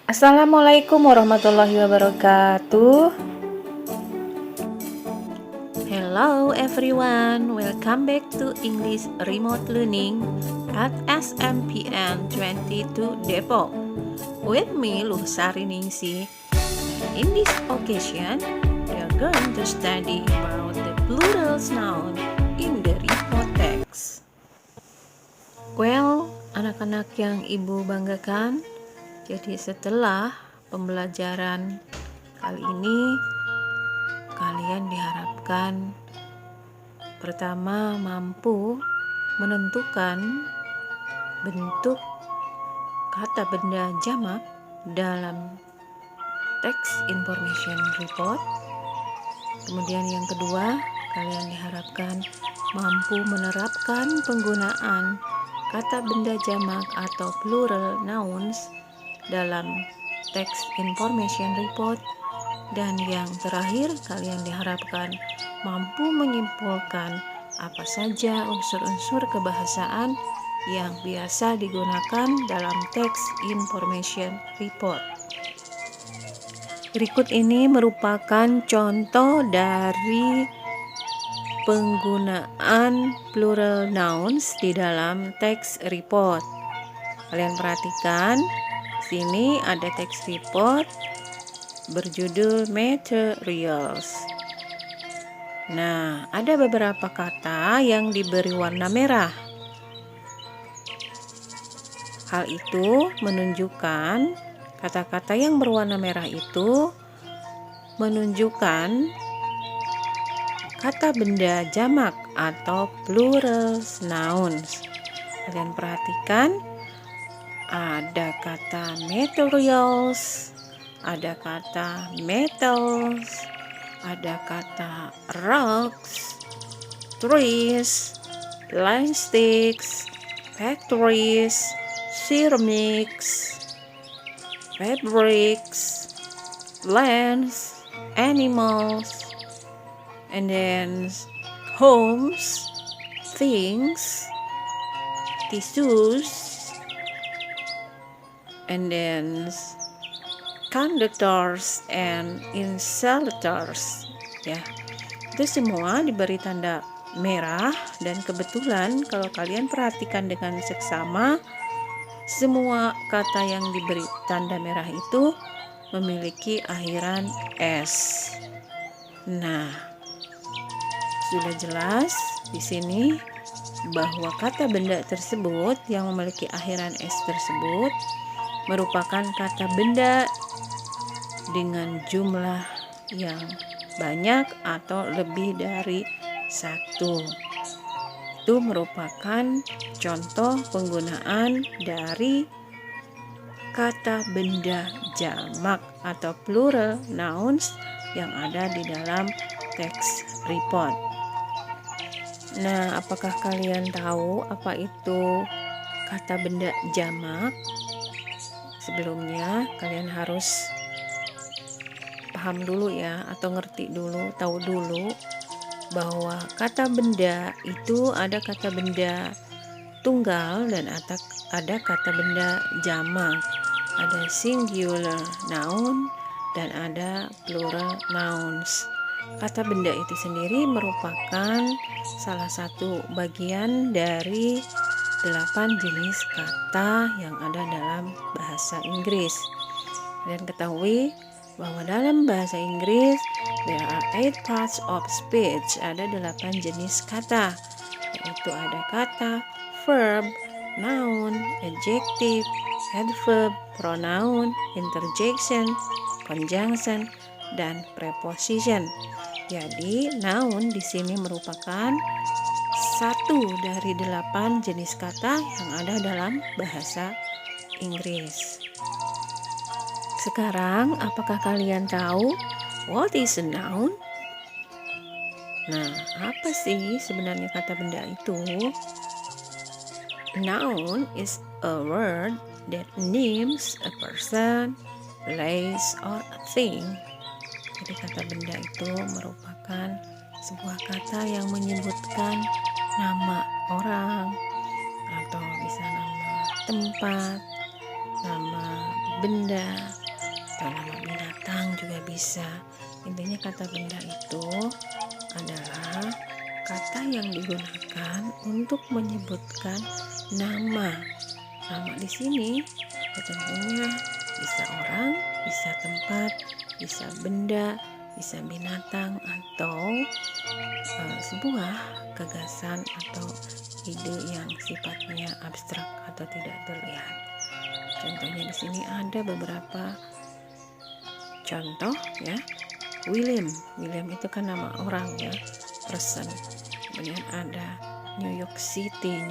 Assalamualaikum warahmatullahi wabarakatuh. Hello everyone, welcome back to English Remote Learning at SMPN 22 Depok. With me, Luhsari Ningsi. In this occasion, we are going to study about the plural noun in the report text. Well, anak-anak yang ibu banggakan, jadi setelah pembelajaran kali ini, kalian diharapkan pertama mampu menentukan bentuk kata benda jamak dalam text information report. Kemudian yang kedua, kalian diharapkan mampu menerapkan penggunaan kata benda jamak atau plural nouns dalam text information report. Dan yang terakhir, kalian diharapkan mampu menyimpulkan apa saja unsur-unsur kebahasaan yang biasa digunakan dalam text information report. Berikut ini merupakan contoh dari penggunaan plural nouns di dalam text report. Kalian perhatikan, sini ada text report berjudul materials. Nah, ada beberapa kata yang diberi warna merah. Hal itu menunjukkan kata-kata yang berwarna merah itu menunjukkan kata benda jamak atau plural nouns. Kalian perhatikan, ada kata materials, ada kata metals, ada kata rocks, trees, plastics, factories, ceramics, fabrics, lands, animals, and then homes, things, tissues, and then conductors and insulators. Ya, itu semua diberi tanda merah, dan kebetulan kalau kalian perhatikan dengan seksama, semua kata yang diberi tanda merah itu memiliki akhiran s. Nah, sudah jelas di sini bahwa kata benda tersebut yang memiliki akhiran s tersebut merupakan kata benda dengan jumlah yang banyak atau lebih dari satu. Itu merupakan contoh penggunaan dari kata benda jamak atau plural nouns yang ada di dalam text report. Nah, apakah kalian tahu apa itu kata benda jamak? Sebelumnya kalian harus paham dulu ya, atau ngerti dulu, tahu dulu bahwa kata benda itu ada kata benda tunggal dan ada kata benda jamak. Ada singular noun dan ada plural nouns. Kata benda itu sendiri merupakan salah satu bagian dari 8 jenis kata yang ada dalam bahasa Inggris. Dan ketahui bahwa dalam bahasa Inggris there are 8 parts of speech, ada 8 jenis kata, yaitu ada kata verb, noun, adjective, adverb, pronoun, interjection, conjunction, dan preposition. Jadi noun di sini merupakan satu dari 8 jenis kata yang ada dalam bahasa Inggris. Sekarang, apakah kalian tahu what is a noun? Nah, apa sih sebenarnya kata benda itu? Noun is a word that names a person, place, or a thing. Jadi kata benda itu merupakan sebuah kata yang menyebutkan nama orang, atau bisa nama tempat, nama benda, atau nama binatang juga bisa. Intinya kata benda itu adalah kata yang digunakan untuk menyebutkan nama. Nama di sini tentunya bisa orang, bisa tempat, bisa benda, bisa binatang, atau sebuah gagasan atau ide yang sifatnya abstrak atau tidak terlihat. Contohnya di sini ada beberapa contoh ya. William itu kan nama orang ya, person. Kemudian ada New York City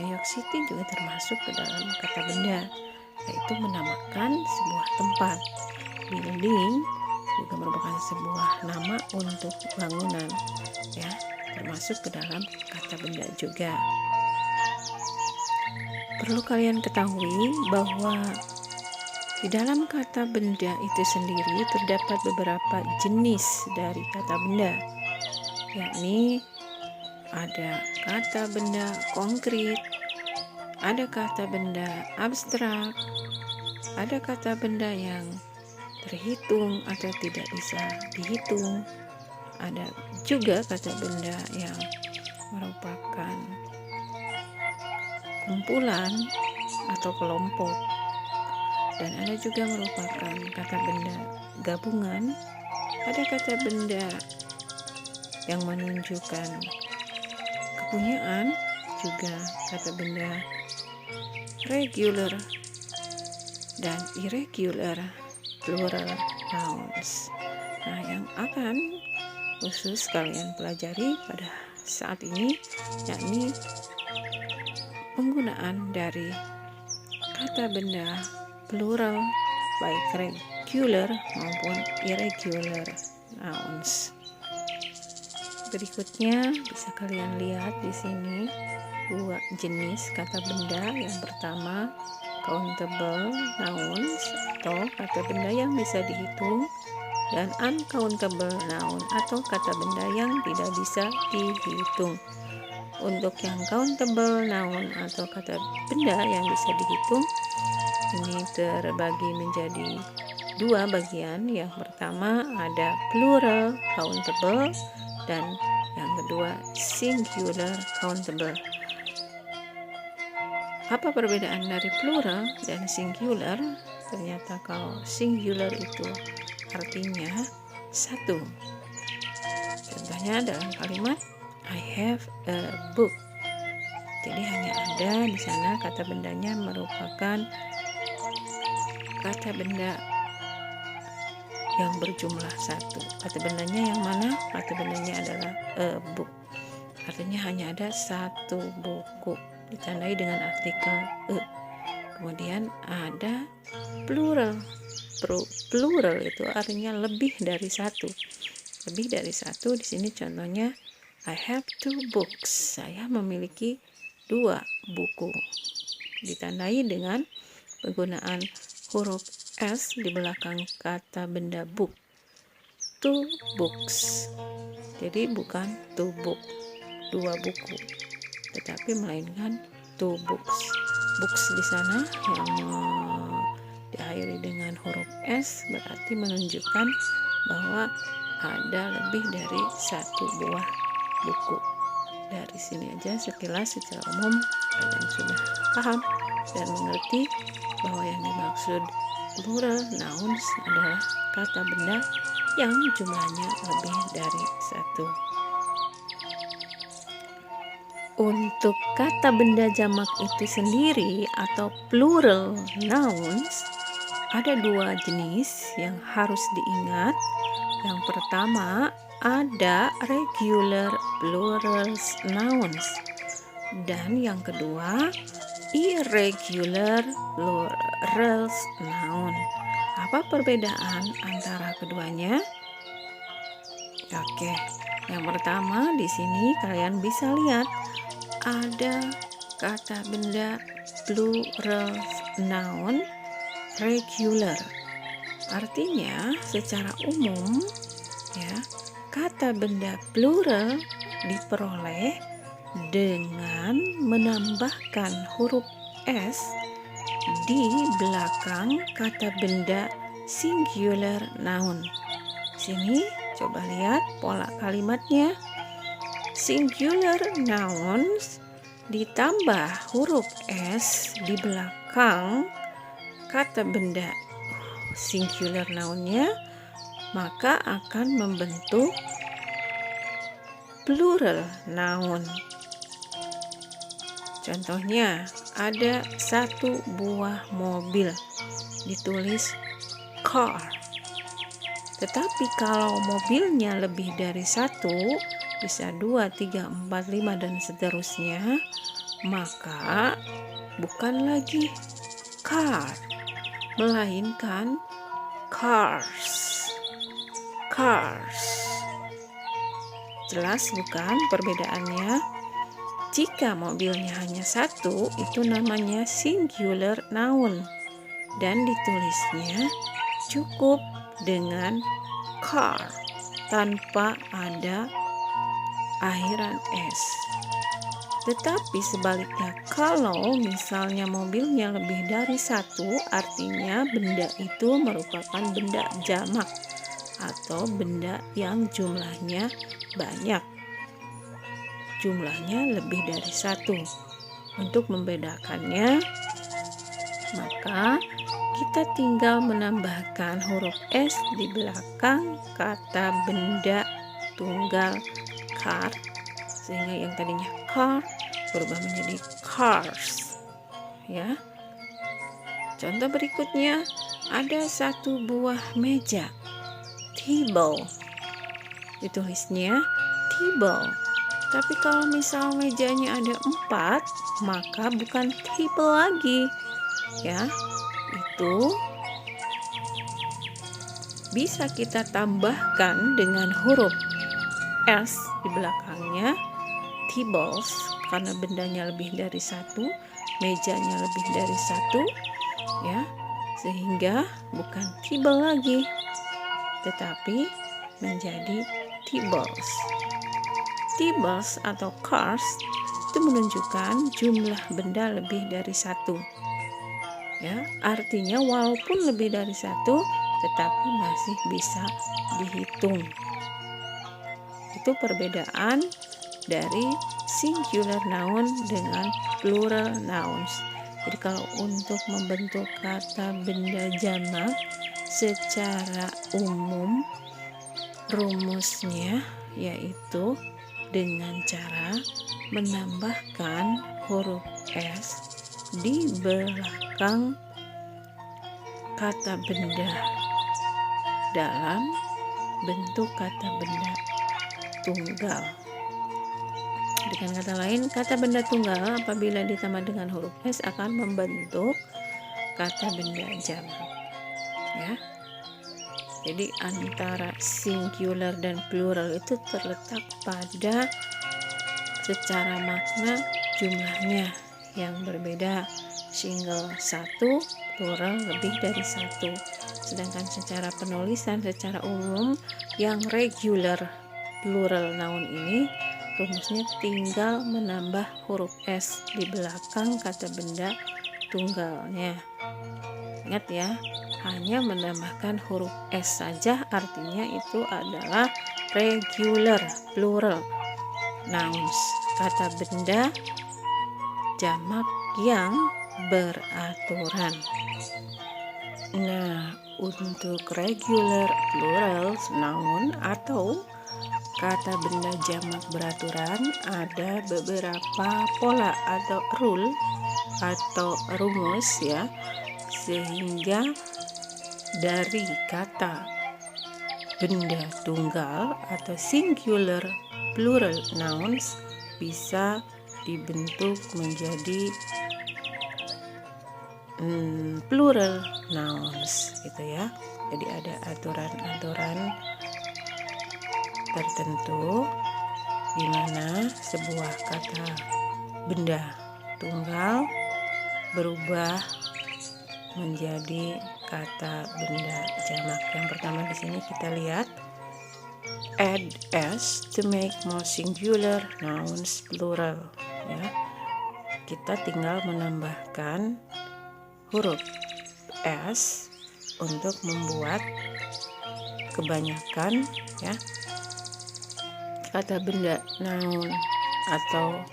juga termasuk ke dalam kata benda, yaitu menamakan sebuah tempat. Building juga merupakan sebuah nama untuk bangunan ya, termasuk ke dalam kata benda juga. Perlu kalian ketahui bahwa di dalam kata benda itu sendiri terdapat beberapa jenis dari kata benda, yakni ada kata benda konkret, ada kata benda abstrak, ada kata benda yang terhitung atau tidak bisa dihitung, ada juga kata benda yang merupakan kumpulan atau kelompok, dan ada juga merupakan kata benda gabungan. Ada kata benda yang menunjukkan kepunyaan, juga kata benda regular dan irregular plural nouns. Nah, yang akan khusus kalian pelajari pada saat ini yakni penggunaan dari kata benda plural baik regular maupun irregular nouns. Berikutnya bisa kalian lihat di sini dua jenis kata benda. Yang pertama countable nouns atau kata benda yang bisa dihitung, dan uncountable noun atau kata benda yang tidak bisa dihitung. Untuk yang countable noun atau kata benda yang bisa dihitung, ini terbagi menjadi dua bagian. Yang pertama ada plural countable dan yang kedua singular countable. Apa perbedaan dari plural dan singular? Ternyata kalau singular itu artinya satu. Contohnya dalam kalimat I have a book. Jadi hanya ada di sana kata bendanya merupakan kata benda yang berjumlah satu. Kata bendanya yang mana? Kata bendanya adalah a book. Artinya hanya ada satu buku, ditandai dengan artikel e. Kemudian ada plural. Plural itu artinya lebih dari satu. Lebih dari satu di sini contohnya I have two books. Saya memiliki dua buku. Ditandai dengan penggunaan huruf S di belakang kata benda book. Two books. Jadi bukan two book, dua buku, tetapi melainkan two books. Books di sana yang diakhiri dengan huruf S berarti menunjukkan bahwa ada lebih dari satu buah buku. Dari sini aja sekilas secara umum kalian sudah paham dan mengerti bahwa yang dimaksud plural nouns adalah kata benda yang jumlahnya lebih dari satu. Untuk kata benda jamak itu sendiri atau plural nouns ada dua jenis yang harus diingat. Yang pertama ada regular plural nouns, dan yang kedua irregular plural noun. Apa perbedaan antara keduanya? Oke, yang pertama di sini kalian bisa lihat ada kata benda plural noun regular. Artinya secara umum ya, kata benda plural diperoleh dengan menambahkan huruf S di belakang kata benda singular noun. Sini coba lihat pola kalimatnya. Singular nouns ditambah huruf S di belakang kata benda singular noun-nya, maka akan membentuk plural noun. Contohnya, ada satu buah mobil, ditulis car. Tetapi kalau mobilnya lebih dari satu, bisa 2, 3, 4, 5 dan seterusnya, maka bukan lagi car, melainkan cars. Jelas bukan perbedaannya? Jika mobilnya hanya satu, itu namanya singular noun, dan ditulisnya cukup dengan car tanpa ada akhiran S. Tetapi sebaliknya, kalau misalnya mobilnya lebih dari satu, artinya benda itu merupakan benda jamak atau benda yang jumlahnya banyak, jumlahnya lebih dari satu. Untuk membedakannya, maka kita tinggal menambahkan huruf S di belakang kata benda tunggal car, sehingga yang tadinya car berubah menjadi cars, ya. Contoh berikutnya, ada satu buah meja, table, ditulisnya table. Tapi kalau misal mejanya ada 4, maka bukan table lagi, ya. Itu bisa kita tambahkan dengan huruf S di belakangnya, tables, karena bendanya lebih dari satu, mejanya lebih dari satu, ya, sehingga bukan table lagi, tetapi menjadi tables. Tables atau cars itu menunjukkan jumlah benda lebih dari satu, ya, artinya walaupun lebih dari satu, tetapi masih bisa dihitung. Itu perbedaan dari singular noun dengan plural nouns. Jadi kalau untuk membentuk kata benda jamak secara umum, rumusnya yaitu dengan cara menambahkan huruf S di belakang kata benda dalam bentuk kata benda tunggal. Dengan kata lain, kata benda tunggal apabila ditambah dengan huruf S akan membentuk kata benda jamak, ya. Jadi antara singular dan plural itu terletak pada secara makna jumlahnya yang berbeda. Single satu, plural lebih dari satu. Sedangkan secara penulisan secara umum yang regular plural noun ini rumusnya tinggal menambah huruf S di belakang kata benda tunggalnya. Ingat ya, hanya menambahkan huruf S saja artinya itu adalah regular plural nouns, kata benda jamak yang beraturan. Nah, untuk regular plural noun atau kata benda jamak beraturan ada beberapa pola atau rule atau rumus, ya, sehingga dari kata benda tunggal atau singular plural nouns bisa dibentuk menjadi plural nouns, gitu ya. Jadi ada aturan-aturan tertentu di mana sebuah kata benda tunggal berubah menjadi kata benda jamak. Yang pertama di sini kita lihat add s to make more singular nouns plural, ya. Kita tinggal menambahkan huruf s untuk membuat kebanyakan ya kata benda noun atau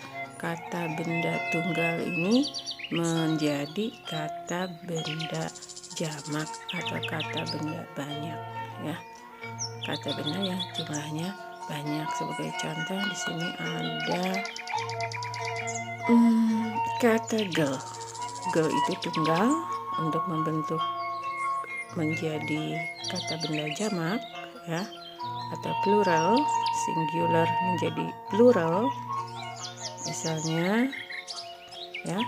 kata benda tunggal ini menjadi kata benda jamak atau kata benda banyak ya. Kata benda yang jumlahnya banyak. Sebagai contoh di sini ada kata girl. Girl itu tunggal untuk membentuk menjadi kata benda jamak ya, atau plural, singular menjadi plural. Misalnya ya,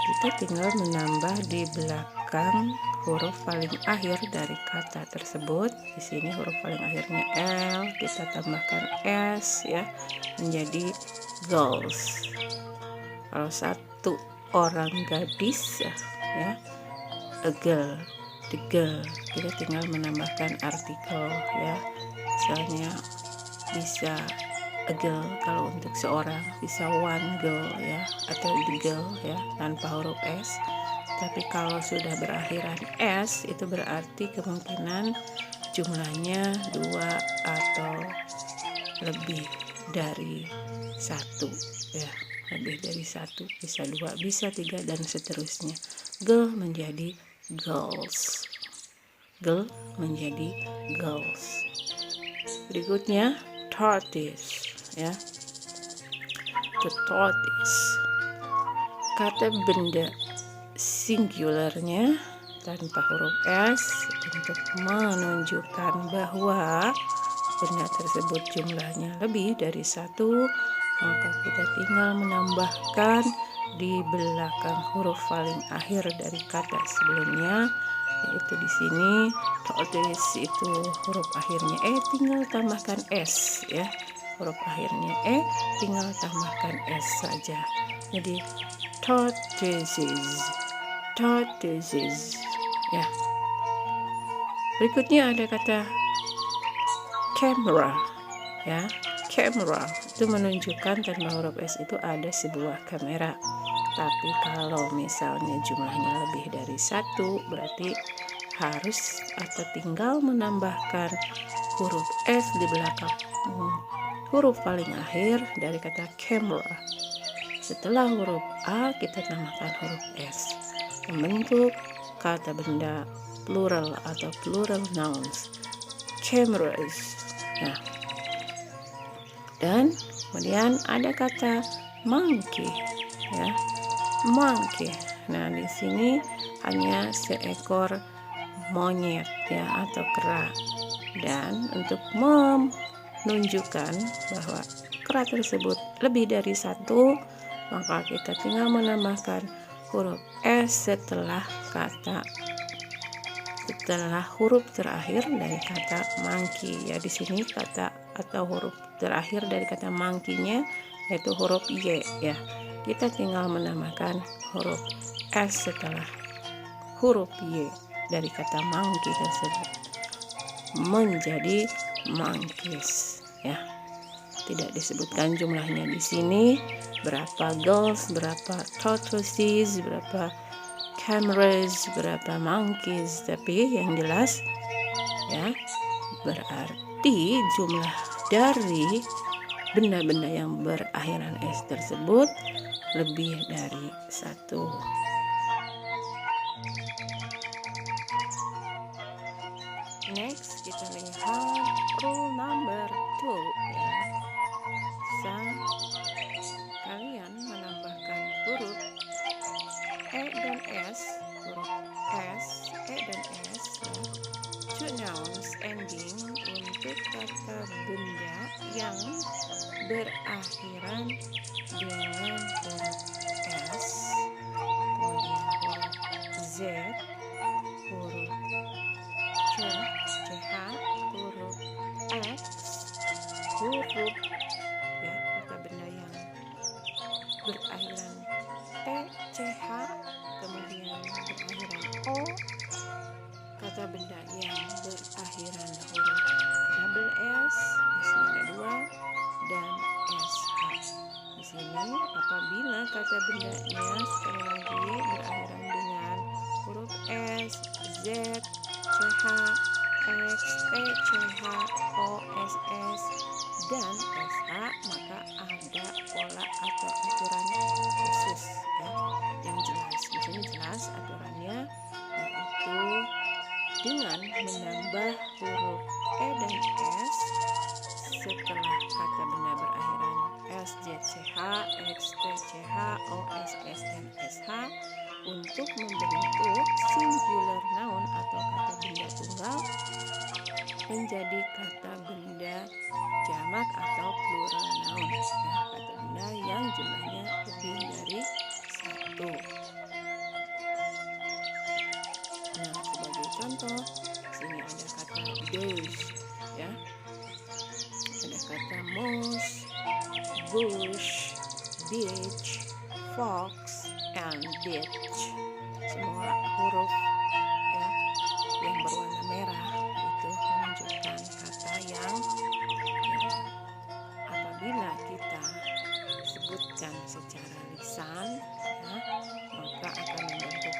kita tinggal menambah di belakang huruf paling akhir dari kata tersebut. Di sini huruf paling akhirnya L, kita tambahkan S ya, menjadi girls. Kalau satu orang gadis ya, a girl, the girl, kita tinggal menambahkan artikel ya. Misalnya bisa a girl kalau untuk seorang, bisa one girl ya, atau the girl ya, tanpa huruf S. Tapi kalau sudah berakhiran S, itu berarti kemungkinan jumlahnya 2 atau lebih dari 1 ya, lebih dari 1, bisa 2, bisa 3, dan seterusnya. Girl menjadi girls, girl menjadi girls. Berikutnya tortoise ya, the tortoise, kata benda singularnya tanpa huruf S untuk menunjukkan bahwa benda tersebut jumlahnya lebih dari 1, maka kita tinggal menambahkan di belakang huruf paling akhir dari kata sebelumnya, yaitu di sini tortoise itu huruf akhirnya E, tinggal tambahkan S ya. Huruf akhirnya E, tinggal tambahkan S saja. Jadi tortoises, tortoises ya. Berikutnya ada kata camera ya. Camera itu menunjukkan tanpa huruf S itu ada sebuah kamera. Tapi kalau misalnya jumlahnya lebih dari 1, berarti harus atau tinggal menambahkan huruf S di belakang huruf paling akhir dari kata camera. Setelah huruf A, kita tambahkan huruf S, membentuk kata benda plural atau plural nouns, cameras. Nah, dan kemudian ada kata monkey ya, monkey. Nah, di sini hanya seekor monyet ya, atau kera. Dan untuk menunjukkan bahwa kera tersebut lebih dari 1, maka kita tinggal menambahkan huruf S setelah huruf terakhir dari kata monkey ya. Di sini kata atau huruf terakhir dari kata monkey-nya yaitu huruf Y ya. Kita tinggal menambahkan huruf S setelah huruf Y dari kata monkey tersebut menjadi monkeys ya. Tidak disebutkan jumlahnya di sini, berapa girls, berapa tortoises, berapa cameras, berapa monkeys, tapi yang jelas ya, berarti jumlah dari benda-benda yang berakhiran S tersebut lebih dari 1. Next, kita lihat rule number 2 ya. Bisa kalian menambahkan huruf E dan S, huruf S, E dan S ya, to nouns ending untuk kata benda yang berakhiran dengan huruf S, kemudian huruf Z, huruf C, CH, huruf X, huruf ya, kata benda yang berakhiran T, CH, kemudian berakhiran O, kata benda yang berakhiran huruf double S, S-nya ada 2, dan SH. Di sini apabila kata bendanya sekali lagi berakhiran dengan huruf S, Z, C, X, T, C, H, O, S, S, dan S, H, maka ada pola atau aturan khusus ya, yang jelas. Di sini jelas aturannya, yaitu dengan menambah huruf E dan S setelah kata benda berakhiran S, Z, C, H, X, T, C, H, O, S, S, dan S, H untuk membentuk singular noun atau kata benda tunggal menjadi kata benda jamak atau plural noun ya, kata benda yang jumlahnya lebih dari satu. Nah, sebagai contoh, sini ada kata those ya, ada kata mouse, bush, beach, fox, and ditch. Semua huruf ya yang berwarna merah itu menunjukkan kata yang apabila kita sebutkan secara lisan ya, maka akan membentuk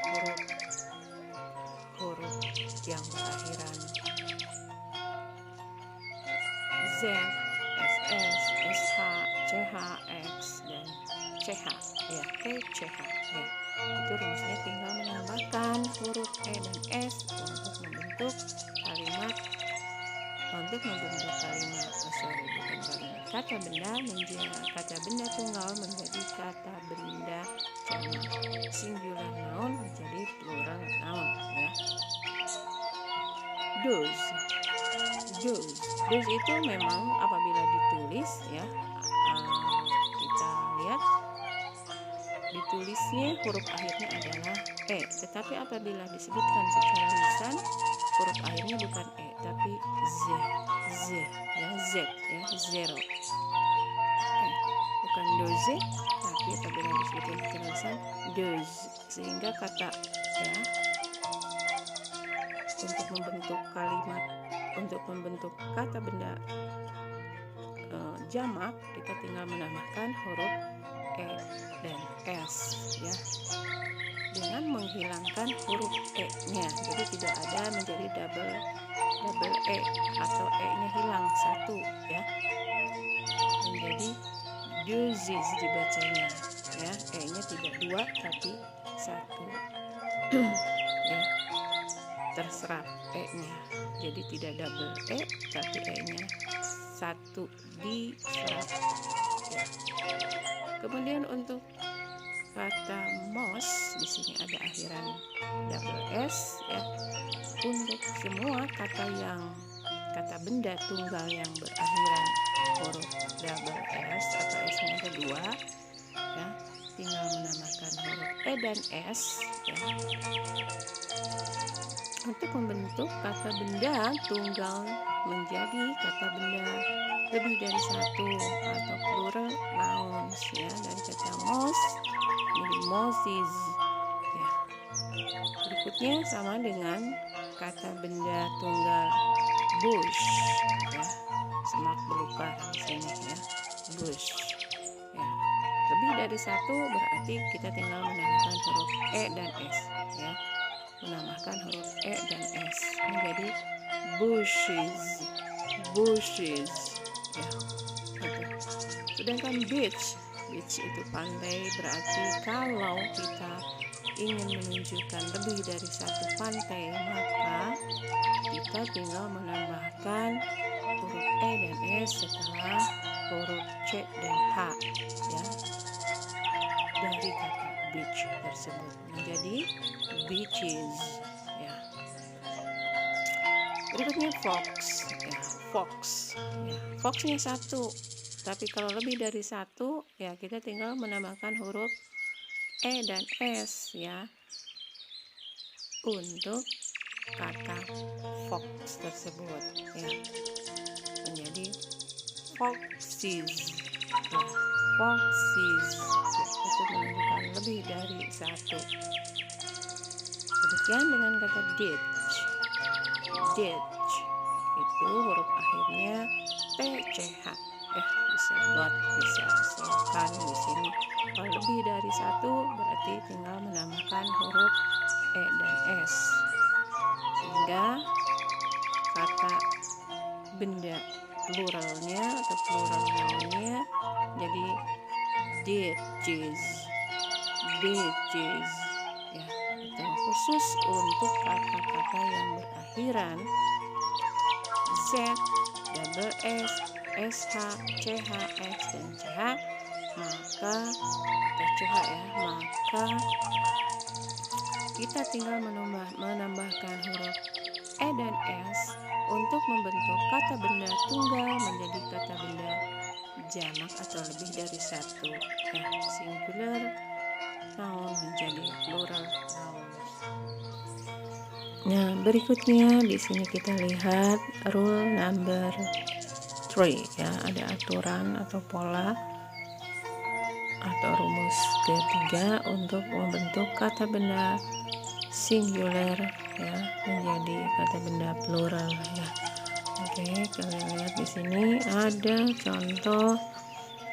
huruf yang berakhiran Z, SS, SH, CH, X, dan CH ya, T, CH ya. Itu rumusnya tinggal menambahkan huruf E dan S untuk membentuk kalimat kata benda menjadi kata benda tunggal menjadi kata benda jamak, singular noun menjadi plural noun ya. Those itu memang apabila ditulis ya, kita lihat ditulisnya huruf akhirnya adalah E, tetapi apabila disebutkan secara lisan huruf akhirnya bukan E tapi Z ya, Z ya, zero. Bukan doze, tapi apabila disebutkan secara lisan doze, sehingga kata ya untuk membentuk kata benda jamak kita tinggal menambahkan huruf E dan S ya, dengan menghilangkan huruf E-nya, jadi tidak ada menjadi double E atau E-nya hilang satu ya, menjadi dozes dibacanya ya, E-nya tidak dua tapi satu ya, terserap E-nya, jadi tidak double E tapi E-nya satu diserap ya. Kemudian untuk kata mouse di sini ada akhiran double S ya. Untuk semua kata benda tunggal yang berakhiran huruf double S atau S-nya ada dua ya, tinggal menambahkan huruf E dan S ya, untuk membentuk kata benda tunggal menjadi kata benda lebih dari satu atau plural nouns ya, dari kata mouse menjadi mouses ya. Berikutnya sama dengan kata benda tunggal bush ya, semak belukar di sini ya, bush ya. Lebih dari satu berarti kita tinggal menambahkan huruf E dan S ya, menambahkan huruf E dan S menjadi bushes ya. Sedangkan beach itu pantai, berarti kalau kita ingin menunjukkan lebih dari satu pantai maka kita tinggal menambahkan huruf E dan S setelah huruf C dan H ya, dari kata beach tersebut menjadi beaches ya. Berikutnya foxnya satu, tapi kalau lebih dari satu ya kita tinggal menambahkan huruf E dan S ya untuk kata fox tersebut ya, menjadi foxes ya, itu menunjukkan lebih dari satu. Demikian dengan kata ditch itu huruf akhirnya TCH ya, bisa got, bisa selokan di sini. Kalau lebih dari satu berarti tinggal menambahkan huruf E dan S, sehingga benda pluralnya atau plural nounnya jadi ditches ya. Itu khusus untuk kata-kata yang berakhiran Z, double S, SH, CH, X, dan CH, maka kita tinggal menambahkan huruf E dan S untuk membentuk kata benda tunggal menjadi kata benda jamak atau lebih dari satu, ya, singular noun menjadi plural nouns. Nah, berikutnya di sini kita lihat rule number 3, ya, ada aturan atau pola atau rumus ketiga untuk membentuk kata benda singular, ya, menjadi kata benda plural, ya. Oke, kalian lihat di sini ada contoh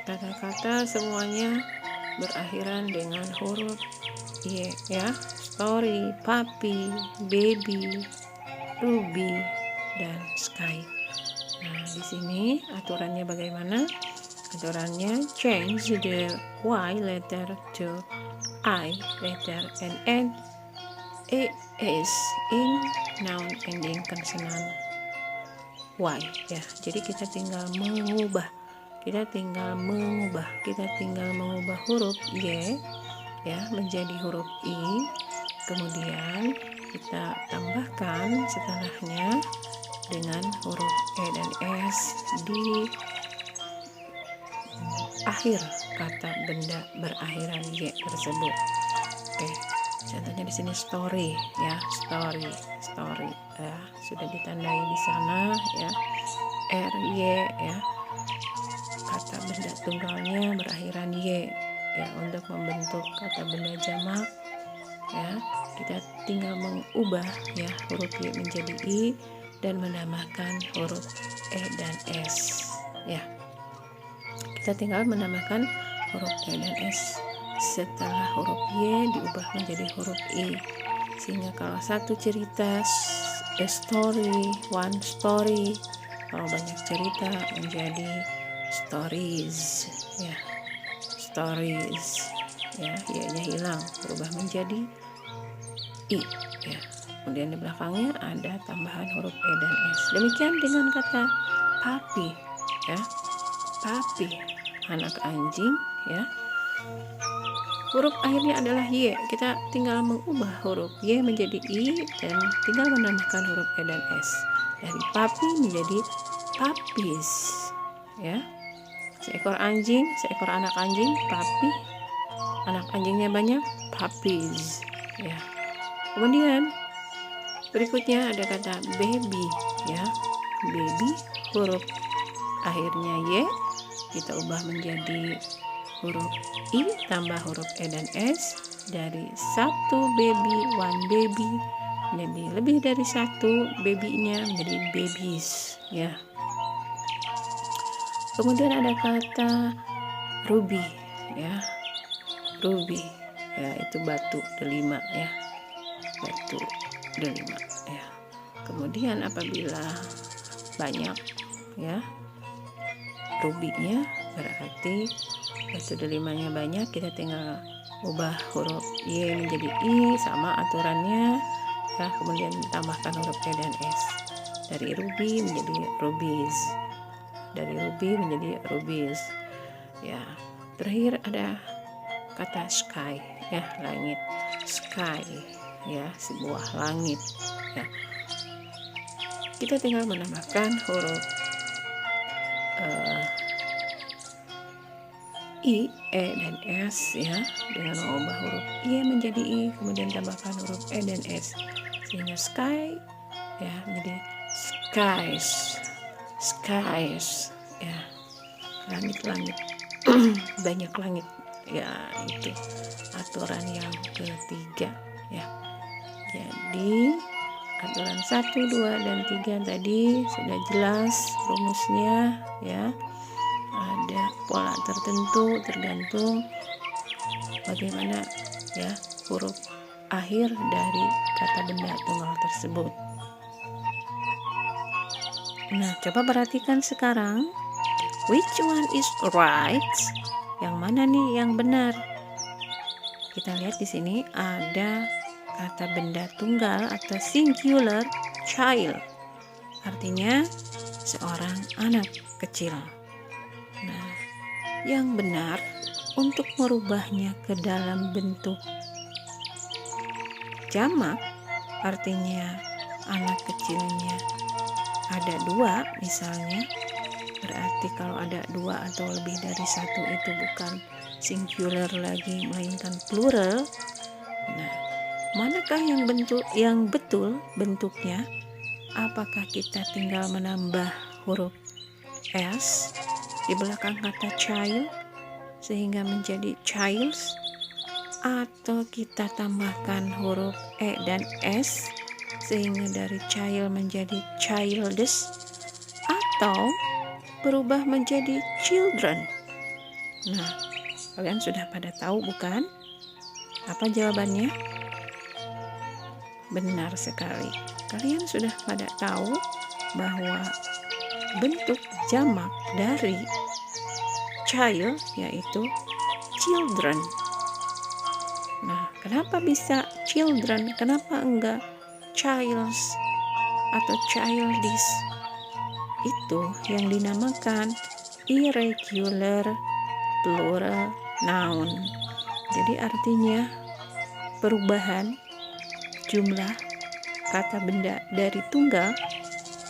kata-kata semuanya berakhiran dengan huruf Y, ya. Story, puppy, baby, ruby, dan sky. Nah, di sini aturannya bagaimana? Aturannya change the Y letter to I letter and add es in noun ending consonant Y, ya. Jadi kita tinggal mengubah huruf Y, ya, menjadi huruf I, kemudian kita tambahkan setelahnya dengan huruf E dan S di akhir kata benda berakhiran Y tersebut. Oke, contohnya di sini story, ya, story, ya, sudah ditandai di sana, ya, RY, ya, kata benda tunggalnya berakhiran Y, ya. Untuk membentuk kata benda jamak, ya, kita tinggal mengubah, ya, huruf Y menjadi I dan menambahkan huruf E dan S, ya. Kita tinggal menambahkan huruf E dan S setelah huruf Y diubah menjadi huruf I, sehingga kalau satu cerita a story, one story, kalau banyak cerita menjadi stories, ya, stories, ya, Y-nya hilang berubah menjadi I, ya. Kemudian di belakangnya ada tambahan huruf E dan S. Demikian dengan kata puppy, ya, puppy, anak anjing, ya. Huruf akhirnya adalah Y. Kita tinggal mengubah huruf Y menjadi I dan tinggal menambahkan huruf E dan S. Dari puppy menjadi puppies, ya. Seekor anjing, seekor anak anjing, puppy. Anak anjingnya banyak, puppies, ya. Kemudian berikutnya ada kata baby, ya. Baby, huruf akhirnya Y kita ubah menjadi huruf I tambah huruf E dan S. Dari satu baby, one baby, menjadi lebih dari satu babynya menjadi babies, ya. Kemudian ada kata ruby, ya, ruby, ya, itu batu delima, ya, batu delima, ya. Kemudian apabila banyak, ya, rubinya berarti batu delimanya banyak, kita tinggal ubah huruf Y menjadi I, sama aturannya, ya. Kemudian tambahkan huruf E dan S. Dari ruby menjadi rubies, dari ruby menjadi rubies, ya. Terakhir ada kata sky, ya, langit, sky, ya, sebuah langit, ya. Kita tinggal menambahkan huruf I, E, dan S, ya, dengan mengubah huruf I menjadi I, kemudian tambahkan huruf E dan S, sehingga sky, ya, menjadi skies, ya, langit-langit, banyak langit, ya. Itu aturan yang ketiga, ya. Jadi aturan 1, 2, dan 3 tadi sudah jelas rumusnya, ya. Ada pola tertentu tergantung bagaimana, ya, huruf akhir dari kata benda tunggal tersebut. Nah, coba perhatikan sekarang. Which one is right? Yang mana nih yang benar? Kita lihat di sini ada kata benda tunggal atau singular child. Artinya seorang anak kecil. Nah, yang benar untuk merubahnya ke dalam bentuk jamak, artinya anak kecilnya ada 2 misalnya, berarti kalau ada 2 atau lebih dari 1 itu bukan singular lagi melainkan plural. Nah, manakah yang betul bentuknya? Apakah kita tinggal menambah huruf s di belakang kata child sehingga menjadi childs, atau kita tambahkan huruf e dan s sehingga dari child menjadi childish, atau berubah menjadi children? Nah, kalian sudah pada tahu bukan? Apa jawabannya? Benar sekali. Kalian sudah pada tahu bahwa bentuk jamak dari child yaitu children. Nah, kenapa bisa children? Kenapa enggak childs atau childish? Itu yang dinamakan irregular plural noun. Jadi artinya perubahan jumlah kata benda dari tunggal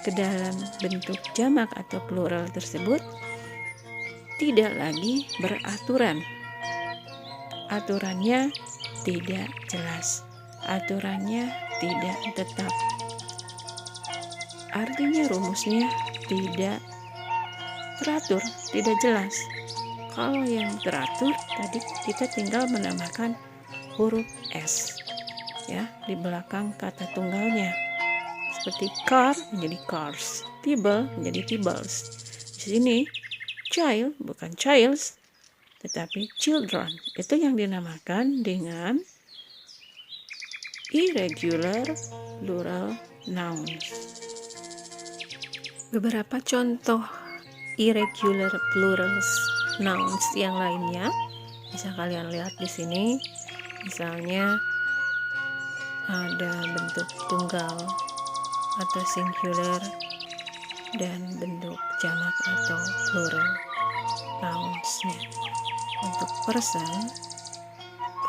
ke dalam bentuk jamak atau plural tersebut tidak lagi beraturan. Aturannya tidak jelas. Aturannya tidak tetap. Artinya rumusnya tidak teratur, tidak jelas. Kalau yang teratur tadi kita tinggal menambahkan huruf s ya di belakang kata tunggalnya. Seperti car menjadi cars, table menjadi tables. Di sini child bukan childs tetapi children. Itu yang dinamakan dengan irregular plural nouns. Beberapa contoh irregular plural nouns yang lainnya bisa kalian lihat di sini. Misalnya ada bentuk tunggal atau singular dan bentuk jamak atau plural nouns-nya. Untuk person,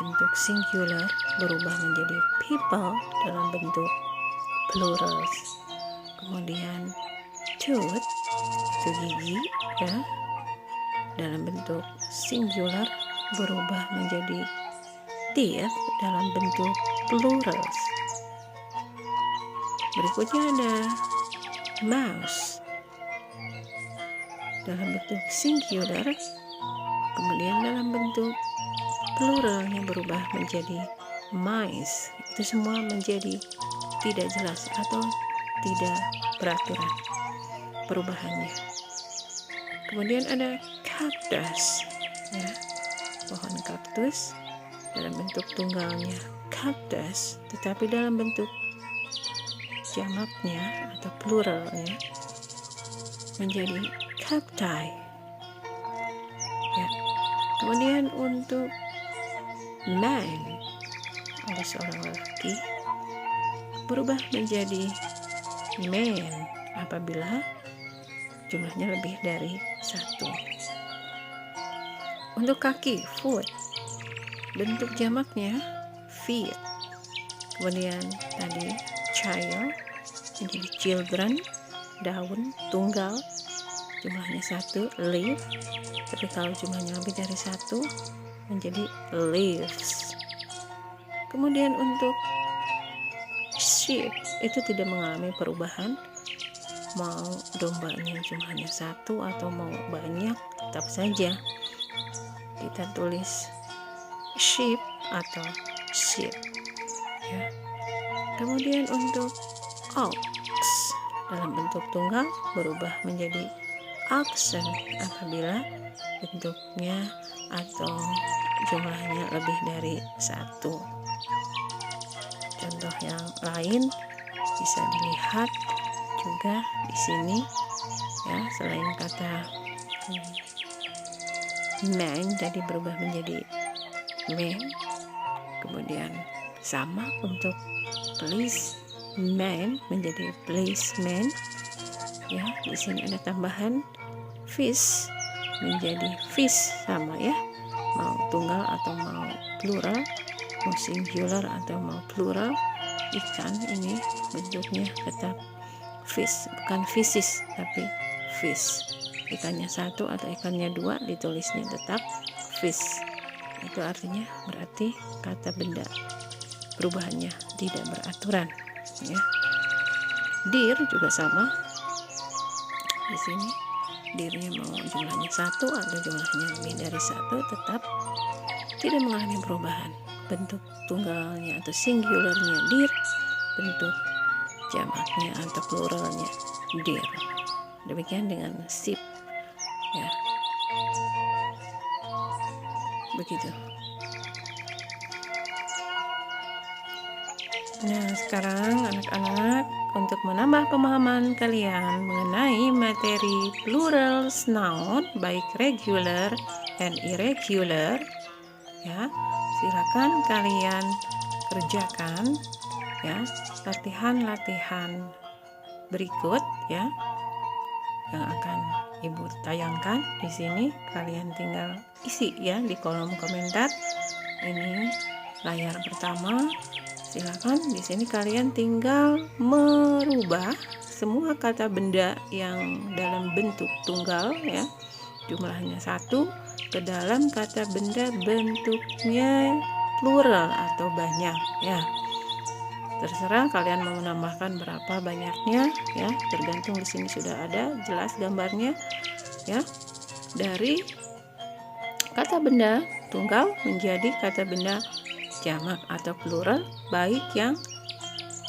bentuk singular berubah menjadi people dalam bentuk plurals. Kemudian tooth itu gigi ya, dalam bentuk singular berubah menjadi teeth dalam bentuk plurals. Berikutnya ada mouse dalam bentuk singular, kemudian dalam bentuk pluralnya berubah menjadi mice. Itu semua menjadi tidak jelas atau tidak beraturan perubahannya. Kemudian ada cactus ya, pohon kaktus dalam bentuk tunggalnya cactus, tetapi dalam bentuk jamaknya atau pluralnya menjadi cacti ya. Kemudian untuk man, ada seorang lelaki, berubah menjadi man apabila jumlahnya lebih dari 1. Untuk kaki foot, bentuk jamaknya feet. Kemudian tadi child menjadi children, daun tunggal jumlahnya 1, leaf, tapi kalau jumlahnya lebih dari 1 menjadi leaves. Kemudian untuk sheep itu tidak mengalami perubahan, mau dombanya jumlahnya 1 atau mau banyak tetap saja kita tulis sheep atau sheep ya. Kemudian untuk ox dalam bentuk tunggal berubah menjadi oxen apabila bentuknya atau jumlahnya lebih dari 1. Contoh yang lain bisa dilihat juga di sini. ya, selain kata man tadi berubah menjadi man. Kemudian sama untuk please man menjadi policeman, ya. Di sini ada tambahan fish menjadi fish, sama ya, mau tunggal atau mau plural, mau singular atau mau plural. Ikan ini bentuknya tetap fish, bukan fishes tapi fish. Ikannya satu atau ikannya dua ditulisnya tetap fish. Itu artinya berarti kata benda perubahannya tidak beraturan, ya. Deer juga sama. Di sini deernya mau jumlahnya satu atau jumlahnya lebih dari satu tetap tidak mengalami perubahan. Bentuk tunggalnya atau singularnya deer, bentuk jamaknya atau pluralnya deer. Demikian dengan sheep, ya. Begitu. Nah, sekarang anak-anak, untuk menambah pemahaman kalian mengenai materi plural noun baik regular and irregular, ya, silakan kalian kerjakan, ya, latihan-latihan berikut, ya, yang akan Ibu tayangkan di sini. Kalian tinggal isi ya di kolom komentar. Ini layar pertama. Silakan di sini kalian tinggal merubah semua kata benda yang dalam bentuk tunggal, ya, jumlahnya satu, ke dalam kata benda bentuknya plural atau banyak, ya. Terserah kalian mau menambahkan berapa banyaknya, ya, tergantung. Di sini sudah ada jelas gambarnya, ya, dari kata benda tunggal menjadi kata benda jamak atau plural, baik yang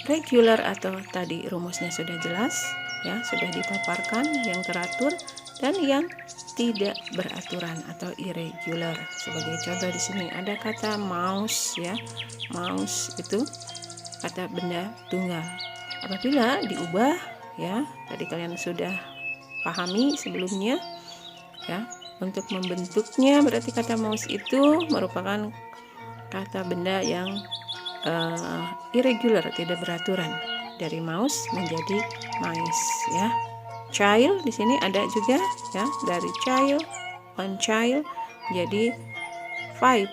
regular atau tadi rumusnya sudah jelas, ya, sudah dipaparkan, yang teratur, dan yang tidak beraturan atau irregular. Sebagai contoh di sini ada kata mouse, ya. Mouse itu kata benda tunggal. Apabila diubah, ya, tadi kalian sudah pahami sebelumnya, ya, untuk membentuknya berarti kata mouse itu merupakan kata benda yang irregular, tidak beraturan. Dari mouse menjadi mice, ya. Child di sini ada juga, ya, dari child, one child jadi 5.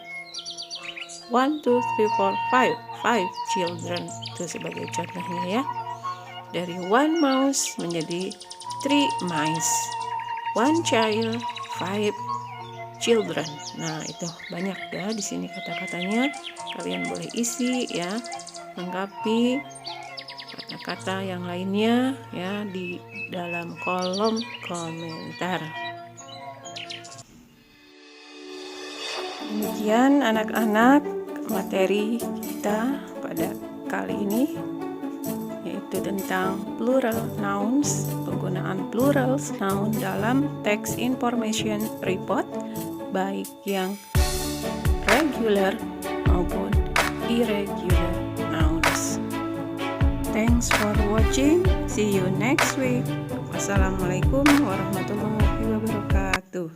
1 2 3 4 5 children, itu sebagai contohnya, ya. Dari one mouse menjadi 3 mice, one child 5 children. Nah, itu banyak ya di sini kata-katanya. Kalian boleh isi, ya, lengkapi kata-kata yang lainnya, ya, di dalam kolom komentar. Demikian anak-anak materi kita pada kali ini, yaitu tentang plural nouns, penggunaan plural noun dalam text information report, baik yang regular maupun irregular nouns. Thanks for watching. See you next week. Wassalamualaikum warahmatullahi wabarakatuh.